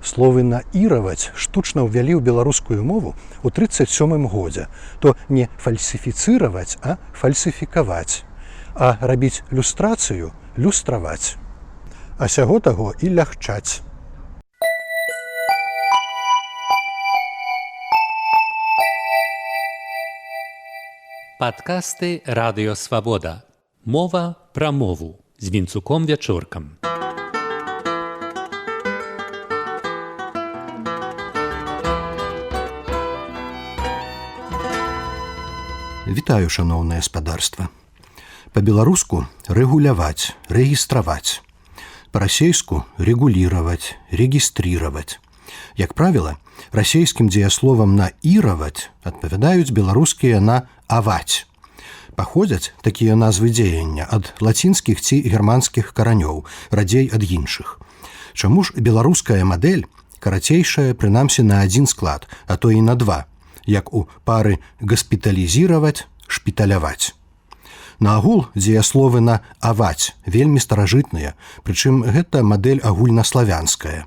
Словы «наіраваць» штучна ўвялі ў беларускую мову ў 1937 годзе. То не фальсіфіцыраваць, а фальсіфікаваць. А рабіць люстрацыю – люстраваць. А сяго таго і лягчаць. Падкасты «Радыё Свабода». Мова пра мову з Вінцуком Вячоркам. Вітаю, шаноўнае спадарства. Па-беларуску рэгуляваць, рэгістраваць. Па-расейску рэгуліраваць, рэгістріраваць. Як правіла, расейскім дзеясловам на «іраваць» адпавядаюць беларускія на «аваць». Паходзяць такія назвы дзеяння ад лацінскіх ці германскіх каранёў, радзей ад іншых. Чаму ж беларуская мадэль карацейшая прынамсі на адзін склад, а то і на два, як у пары гаспіталізіраваць, шпіталяваць. Наагул дзеясловы на «аваць» вельмі старажытныя, прычым гэта мадэль агульнаславянская.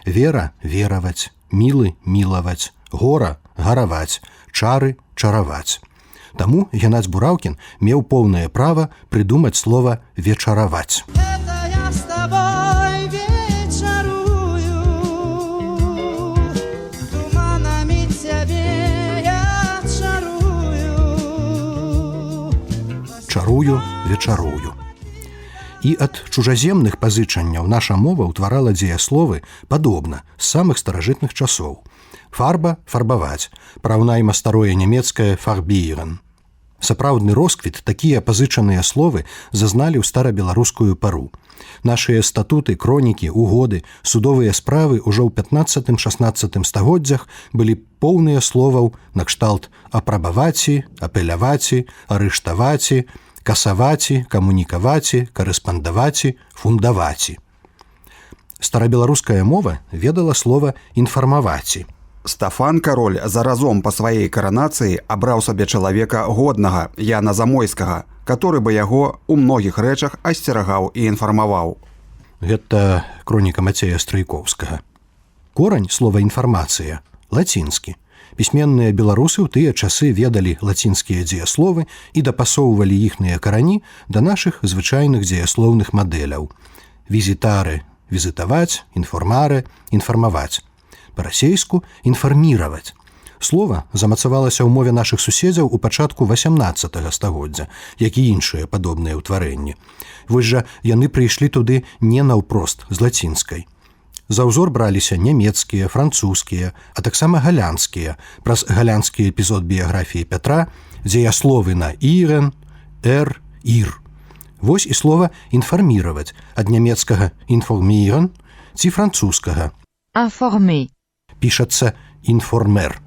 Вера – вераваць, мілы – мілаваць, гора – гараваць, чары – чараваць. Таму Геннадзь Бураўкін меў поўнае права прыдумаць слова «вечараваць». Чарую, вечарую. І ад чужаземных пазычанняў наша мова ўтварала дзеясловы падобна з самых старажытных часоў. Фарба – фарбаваць, параўнайма старое нямецкае «фарбіерен». Сапраўдны росквіт такія пазычаныя словы зазналі ў старабеларускую пару. Нашыя статуты, кронікі, угоды, судовыя справы ўжо ў 15-16 стагоддзях былі поўныя словаў накшталт апрабаваці, апеляваці, арыштаваці, касаваці, камунікаваці, карэспандаваці, фундаваці. Старабеларуская мова ведала слова «інфармаваці». Стафан Кароль заразом па сваёй каранацыі абраў сабе чалавека годнага, Яна Замойскага, который бы яго ў многіх рэчах асцерагаў і інфармаваў. Гэта кроніка Мацея Страйкоўскага. Корань слова «інфармацыя» лацінскі. Пісьменныя беларусы ў тыя часы ведалі лацінскія дзеясловы і дапасоўвалі іхныя карані да нашых звычайных дзеяслоўных мадэляў. Візітары – візітаваць, інформаре – інфармаваць. Па-расейску – інфарміраваць. Слова замацавалася ў мове нашых суседзяў у пачатку 18 стагоддзя, як і іншыя падобныя ўтварэнні. Вось жа яны прыйшлі туды не наўпрост з лацінскай. За ўзор браліся нямецкія, французскія, а таксама галянскія, праз галянскі эпізод біяграфіі Пятра, дзеясловы на «ірен», «эр», «ір». Вось і слова «інфарміраваць» ад нямецкага «інформірен» ці французскага «информer». Пішацца «інформер».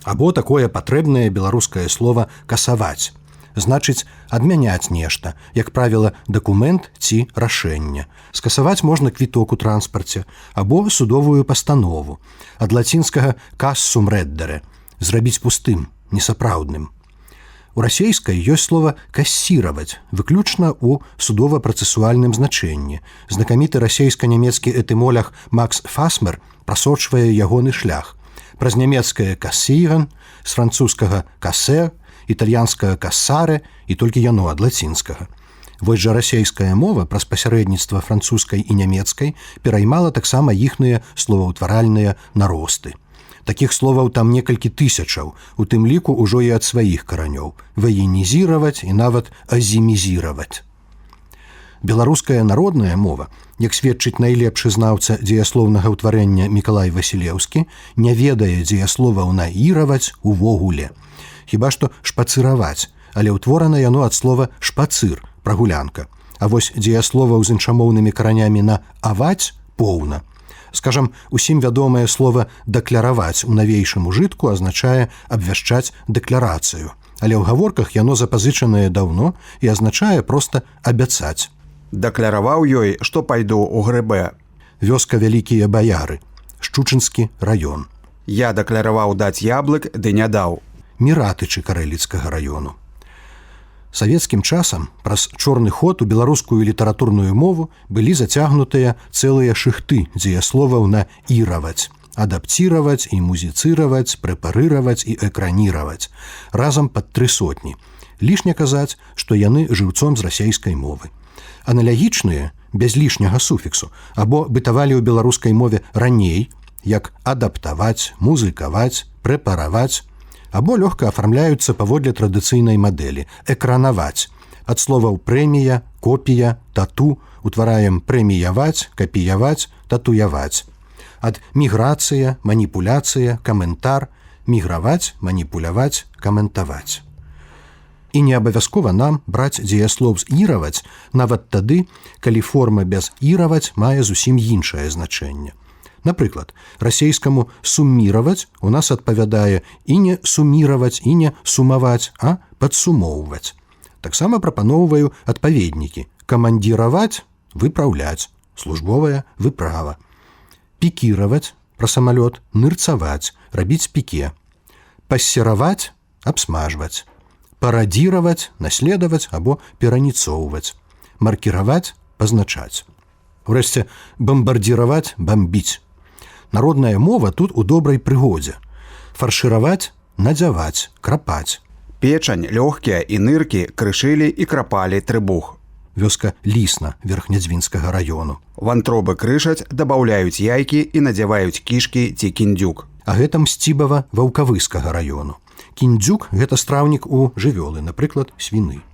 Або такое патрэбнае беларускае слова «касаваць». Значыць, адмяняць нешта, як правіла, дакумент ці рашэнне. Скасаваць можна квіток у транспарце або судовую пастанову. Ад лацінскага «кассум реддере» – зрабіць пустым, несапраўдным. У расейскай ёсць слова «кассіраваць», выключна ў судова-працэсуальным значэнні. Знакаміты расейска-нямецкі этымолог Макс Фасмер прасочвае ягоны шлях. Праз нямецкае «кассірен», з французскага «кассер», італьянскага «кассаре» і толькі яно ад лацінскага. Вось жа расейская мова праз пасярэдніцтва французскай і нямецкай пераймала таксама іхныя словаўтваральныя наросты. Такіх словаў там некалькі тысячаў, у тым ліку ўжо і ад сваіх каранёў – ваенізіраваць і нават азімізіраваць. Беларуская народная мова, як сведчыць найлепшы знаўца дзеяслоўнага ўтварэння Мікалай Васілеўскі, не ведае дзеясловаў на «іраваць» увогуле. Хіба што «шпацыраваць», але ўтворана яно ад слова «шпацыр» – прагулянка. А вось дзеясловаў з іншамоўнымі каранямі на «аваць» поўна. Скажам, усім вядомае слова «дакляраваць» у навейшым ужытку азначае абвяшчаць дэкларацыю. Але ў гаворках яно запазычанае даўно і азначае проста абяцаць. Дакляраваў ёй, што пайду ў грыбе. Вёска Вялікія Баяры, Шчучынскі раён. Я дакляраваў даць яблык, ды не даў. Міратычы Карэліцкага раёну. Савецкім часам праз чорны ход у беларускую літаратурную мову былі зацягнутыя цэлыя шыхты дзеясловаў на іраваць, адаптировать и музицировать, препарировать и экранировать. Разом под 300. Лишне казаць, што яны жыўцом з расейскай мовы. Аналагічныя, без лішняга суфіксу, або бытавалі ў беларускай мове раней, як адаптаваць, музыкаваць, прэпараваць, або лёгка афармляюцца паводле традыцыйнай мадэлі экранаваць. Ад словаў прэмія, копія, тату утвараем прэміяваць, капіяваць, татуяваць. Ад міграцыя, маніпуляцыя, каментар, міграваць, маніпуляваць, каментаваць. І не абавязкова нам браць дзеяслоў з іраваць нават тады, калі форма без іраваць мае зусім іншае значэнне. Напрыклад, расейскаму сумміраваць у нас адпавядае і не суміраваць, і не сумаваць, а падсумоўваць. Таксама прапаноўваю адпаведнікі: камандзіраваць, выпраўляць, службовая выправа. Пікіраваць, пра самалёт, нырцаваць, рабіць піке. Пассераваць, абсмажваць. Парадзіраваць, наследаваць або пераніцоўваць. Маркіраваць, пазначаць. Урэшце, бамбардзіраваць, бамбіць. Народная мова тут у добрай прыгодзе. Фаршыраваць, надзяваць, крапаць. Печань, лёгкія і ныркі крышылі і крапалі трыбух. Вёска Лісна Верхнядзвінскага раёну. Вантробы крышаць, дабаўляюць яйкі і надзяваюць кішкі ці кіндзюк. А гэта Мсцібава Ваўкавыскага раёну. Кіндзюк – гэта страўнік у жывёлы, напрыклад, свіны.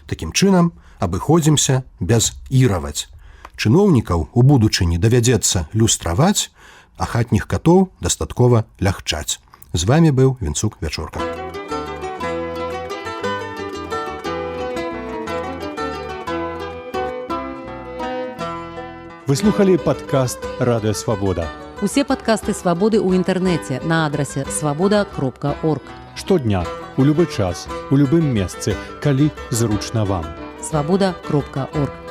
Такім чынам, абыходзімся без іраваць. Чыноўнікаў у будучыні давядзецца люстраваць, а хатніх катоў дастаткова лягчаць. З вамі быў Вінцук Вячорка. Вы слухали падкаст «Радыё Свабода». Усе падкасты «Свабоды» ў інтэрнэце на адрасе свабода.орг. Штодня, у любы час, у любым месцы, калі зручна вам. Свабода.орг.